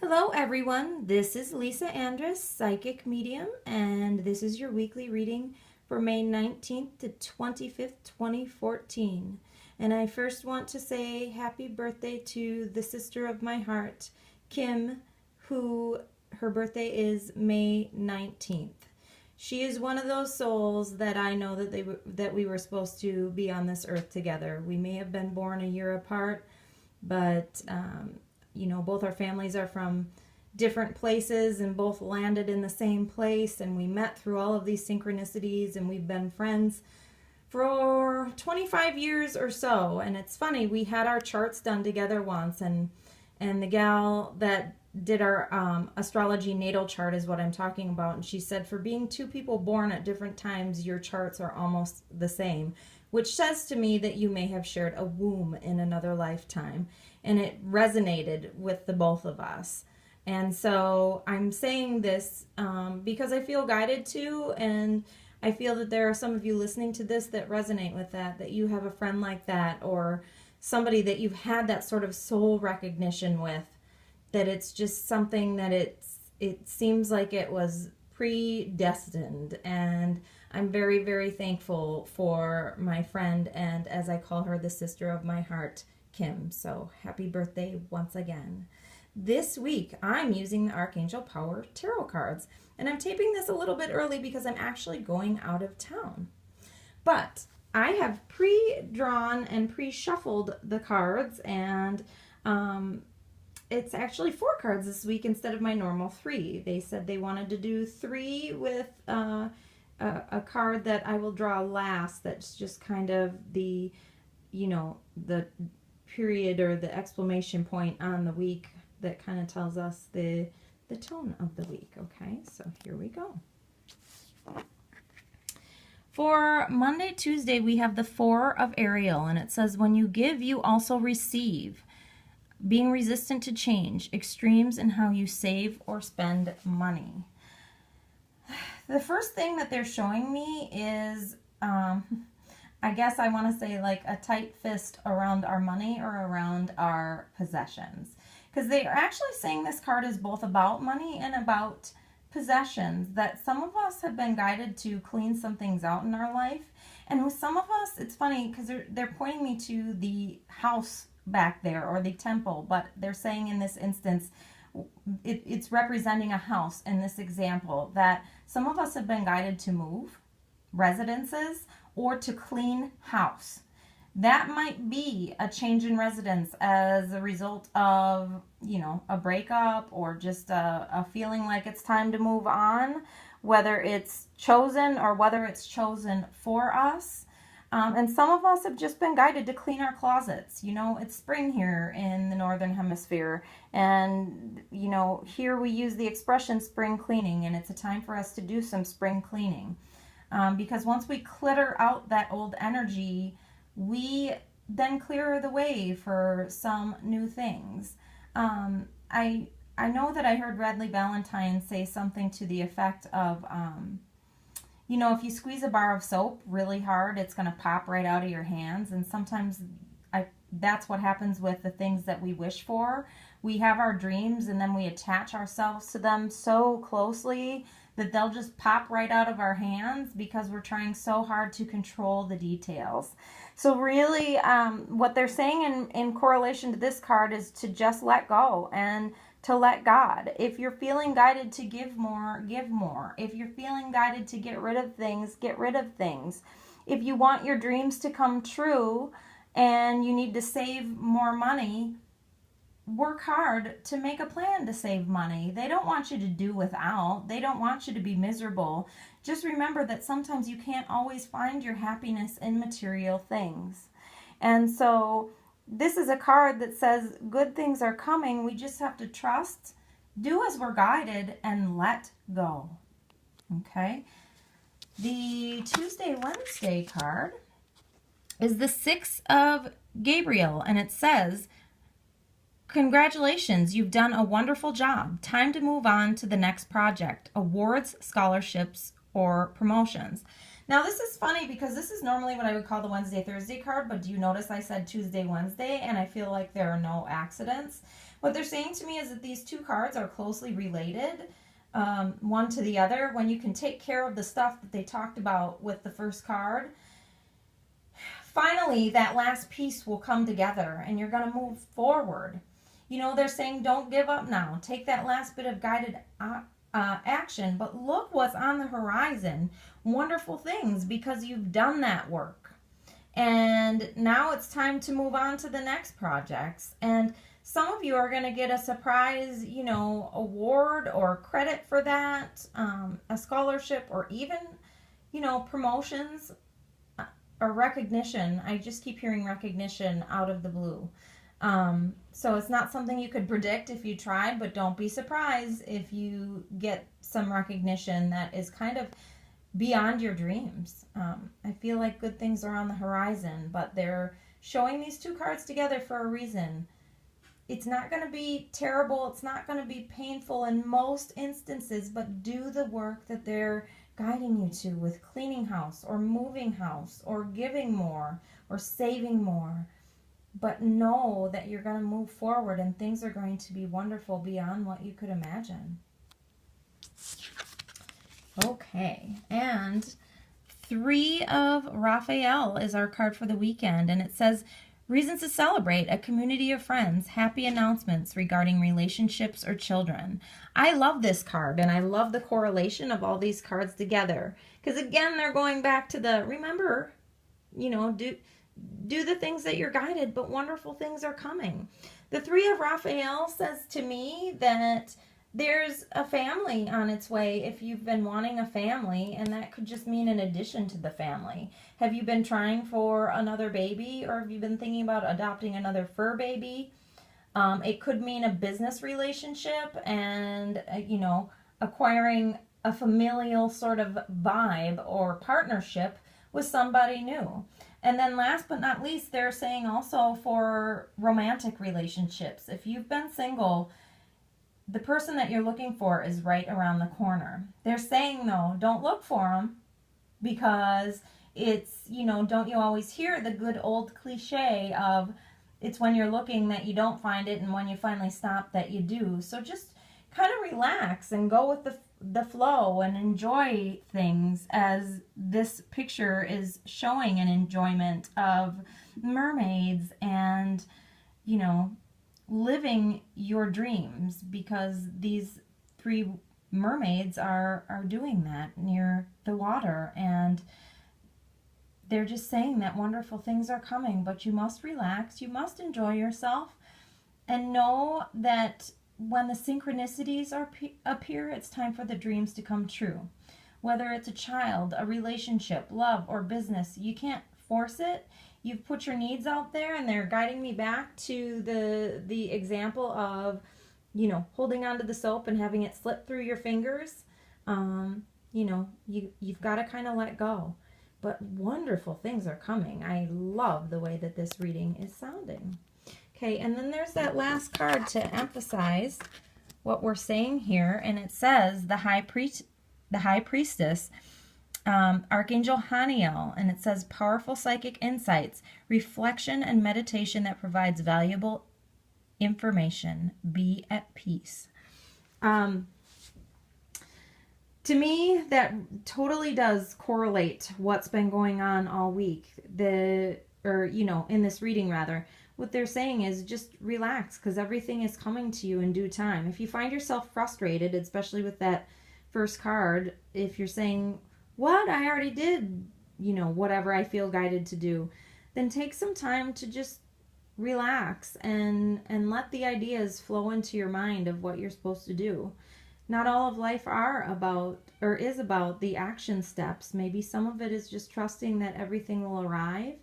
Hello, everyone. This is Lisa Andrus, Psychic Medium, and this is your weekly reading for May 19th to 25th, 2014. And I first want to say happy birthday to the sister of my heart, Kim, who her birthday is May 19th. She is one of those souls that I know that we were supposed to be on this earth together. We may have been born a year apart, but both our families are from different places and both landed in the same place, and we met through all of these synchronicities, and we've been friends for 25 years or so. And it's funny, we had our charts done together once, and the gal that did our astrology natal chart is what I'm talking about, and she said for being two people born at different times, your charts are almost the same, which says to me that you may have shared a womb in another lifetime, and it resonated with the both of us. And so I'm saying this because I feel guided to, and I feel that there are some of you listening to this that resonate with that you have a friend like that, or somebody that you've had that sort of soul recognition with, that it's just something that it seems like it was predestined. And I'm very, very thankful for my friend, and as I call her, the sister of my heart, Kim. So happy birthday once again. This week I'm using the Archangel Power Tarot cards, and I'm taping this a little bit early because I'm actually going out of town. But I have pre-drawn and pre-shuffled the cards, and it's actually 4 cards this week instead of my normal 3. They said they wanted to do 3 with a card that I will draw last, that's just kind of the period or the exclamation point on the week that kind of tells us the tone of the week. Okay, so here we go. For Monday, Tuesday, we have the 4 of Ariel, and it says, when you give, you also receive. Being resistant to change, extremes in how you save or spend money. The first thing that they're showing me is, I guess I want to say like a tight fist around our money or around our possessions. Because they are actually saying this card is both about money and about possessions, that some of us have been guided to clean some things out in our life. And with some of us, it's funny because they're pointing me to the house back there, or the temple, but they're saying in this instance it's representing a house in this example, that some of us have been guided to move residences or to clean house. That might be a change in residence as a result of a breakup, or just a feeling like it's time to move on, whether it's chosen or whether it's chosen for us. And some of us have just been guided to clean our closets. It's spring here in the Northern Hemisphere. And, here we use the expression spring cleaning. And it's a time for us to do some spring cleaning. Because once we clutter out that old energy, we then clear the way for some new things. I know that I heard Radley Valentine say something to the effect of, if you squeeze a bar of soap really hard, it's going to pop right out of your hands. And sometimes that's what happens with the things that we wish for. We have our dreams, and then we attach ourselves to them so closely that they'll just pop right out of our hands because we're trying so hard to control the details. So really, what they're saying in correlation to this card is to just let go and to let God. If you're feeling guided to give more, give more. If you're feeling guided to get rid of things, get rid of things. If you want your dreams to come true and you need to save more money, work hard to make a plan to save money. They don't want you to do without. They don't want you to be miserable. Just remember that sometimes you can't always find your happiness in material things. And so this is a card that says good things are coming. We just have to trust, do as we're guided, and let go. Okay? The Tuesday, Wednesday card is the 6 of Gabriel, and it says, congratulations, you've done a wonderful job. Time to move on to the next project, awards, scholarships, or promotions. Now this is funny because this is normally what I would call the Wednesday, Thursday card, but do you notice I said Tuesday, Wednesday, and I feel like there are no accidents. What they're saying to me is that these two cards are closely related, one to the other. When you can take care of the stuff that they talked about with the first card, finally that last piece will come together and you're going to move forward. You know, they're saying don't give up now. Take that last bit of guided action, but look what's on the horizon. Wonderful things, because you've done that work. And now it's time to move on to the next projects. And some of you are going to get a surprise, you know, award or credit for that, a scholarship, or even, you know, promotions or recognition. I just keep hearing recognition out of the blue. So it's not something you could predict if you tried, but don't be surprised if you get some recognition that is kind of beyond your dreams. I feel like good things are on the horizon, but they're showing these two cards together for a reason. It's not going to be terrible. It's not going to be painful in most instances, but do the work that they're guiding you to with cleaning house or moving house or giving more or saving more. But know that you're going to move forward and things are going to be wonderful beyond what you could imagine. Okay, and 3 of Raphael is our card for the weekend, and it says, reasons to celebrate, a community of friends, happy announcements regarding relationships or children. I love this card, and I love the correlation of all these cards together. Because again, they're going back to the, remember, you know, do the things that you're guided, but wonderful things are coming. The 3 of Raphael says to me that there's a family on its way if you've been wanting a family, and that could just mean in addition to the family. Have you been trying for another baby, or have you been thinking about adopting another fur baby? It could mean a business relationship and, you know, acquiring a familial sort of vibe or partnership with somebody new. And then last but not least, they're saying also for romantic relationships. If you've been single, the person that you're looking for is right around the corner. They're saying, though, don't look for them, because it's, you know, don't you always hear the good old cliche of it's when you're looking that you don't find it, and when you finally stop that you do. So just kind of relax and go with the flow and enjoy things, as this picture is showing an enjoyment of mermaids and, you know, living your dreams, because these 3 mermaids are doing that near the water, and they're just saying that wonderful things are coming, but you must relax, you must enjoy yourself, and know that when the synchronicities appear, it's time for the dreams to come true. Whether it's a child, a relationship, love, or business, you can't force it. You've put your needs out there, and they're guiding me back to the example of, you know, holding onto the soap and having it slip through your fingers. You know, you've got to kind of let go. But wonderful things are coming. I love the way that this reading is sounding. Okay, and then there's that last card to emphasize what we're saying here, and it says the High Priestess, Archangel Haniel, and it says powerful psychic insights, reflection and meditation that provides valuable information. Be at peace. To me, that totally does correlate what's been going on all week. In this reading rather. What they're saying is just relax, because everything is coming to you in due time. If you find yourself frustrated, especially with that first card, if you're saying, what? I already did, you know, whatever I feel guided to do, then take some time to just relax and let the ideas flow into your mind of what you're supposed to do. Not all of life is about the action steps. Maybe some of it is just trusting that everything will arrive.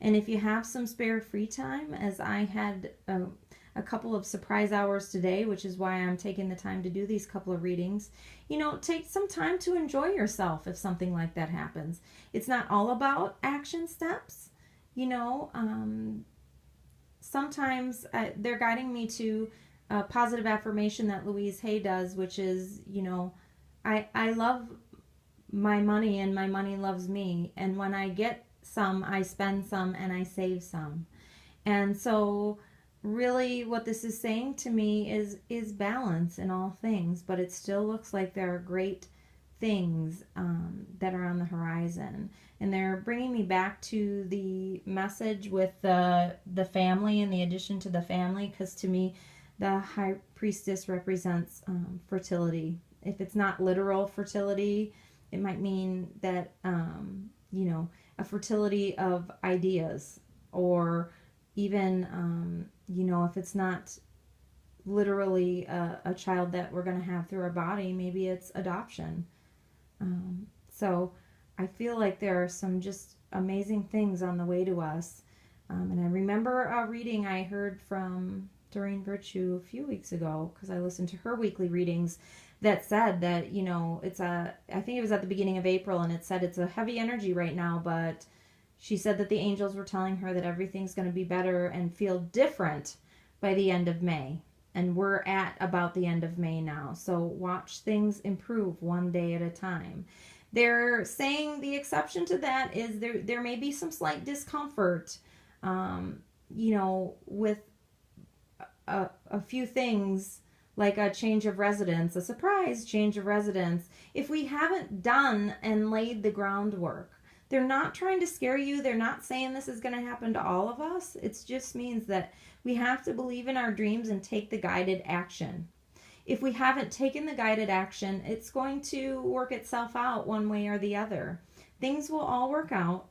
And if you have some spare free time, as I had a couple of surprise hours today, which is why I'm taking the time to do these couple of readings, you know, take some time to enjoy yourself if something like that happens. It's not all about action steps. You know, sometimes they're guiding me to a positive affirmation that Louise Hay does, which is, you know, I love my money and my money loves me. And when I get some, I spend some, and I save some. And so really what this is saying to me is balance in all things, but it still looks like there are great things that are on the horizon, and they're bringing me back to the message with the family and the addition to the family, because to me the high priestess represents fertility. If it's not literal fertility, it might mean that you know, a fertility of ideas, or even you know, if it's not literally a child that we're going to have through our body, maybe it's adoption. So I feel like there are some just amazing things on the way to us. And I remember a reading I heard from Doreen Virtue a few weeks ago, because I listened to her weekly readings, that said that, you know, I think it was at the beginning of April, and it said it's a heavy energy right now, but she said that the angels were telling her that everything's going to be better and feel different by the end of May. And we're at about the end of May now. So watch things improve one day at a time. They're saying the exception to that is there may be some slight discomfort, you know, with a few things, like a change of residence, a surprise change of residence, if we haven't done and laid the groundwork. They're not trying to scare you. They're not saying this is going to happen to all of us. It just means that we have to believe in our dreams and take the guided action. If we haven't taken the guided action, it's going to work itself out one way or the other. Things will all work out,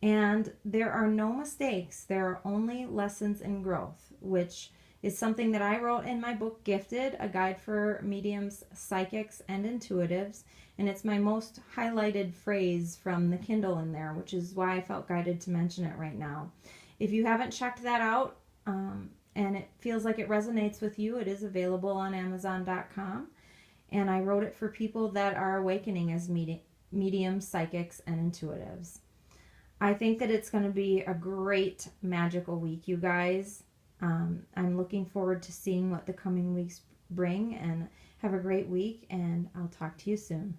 and there are no mistakes. There are only lessons in growth, which is something that I wrote in my book, Gifted, a guide for mediums, psychics, and intuitives. And it's my most highlighted phrase from the Kindle in there, which is why I felt guided to mention it right now. If you haven't checked that out, and it feels like it resonates with you, it is available on Amazon.com. And I wrote it for people that are awakening as mediums, psychics, and intuitives. I think that it's going to be a great magical week, you guys. I'm looking forward to seeing what the coming weeks bring, and have a great week, and I'll talk to you soon.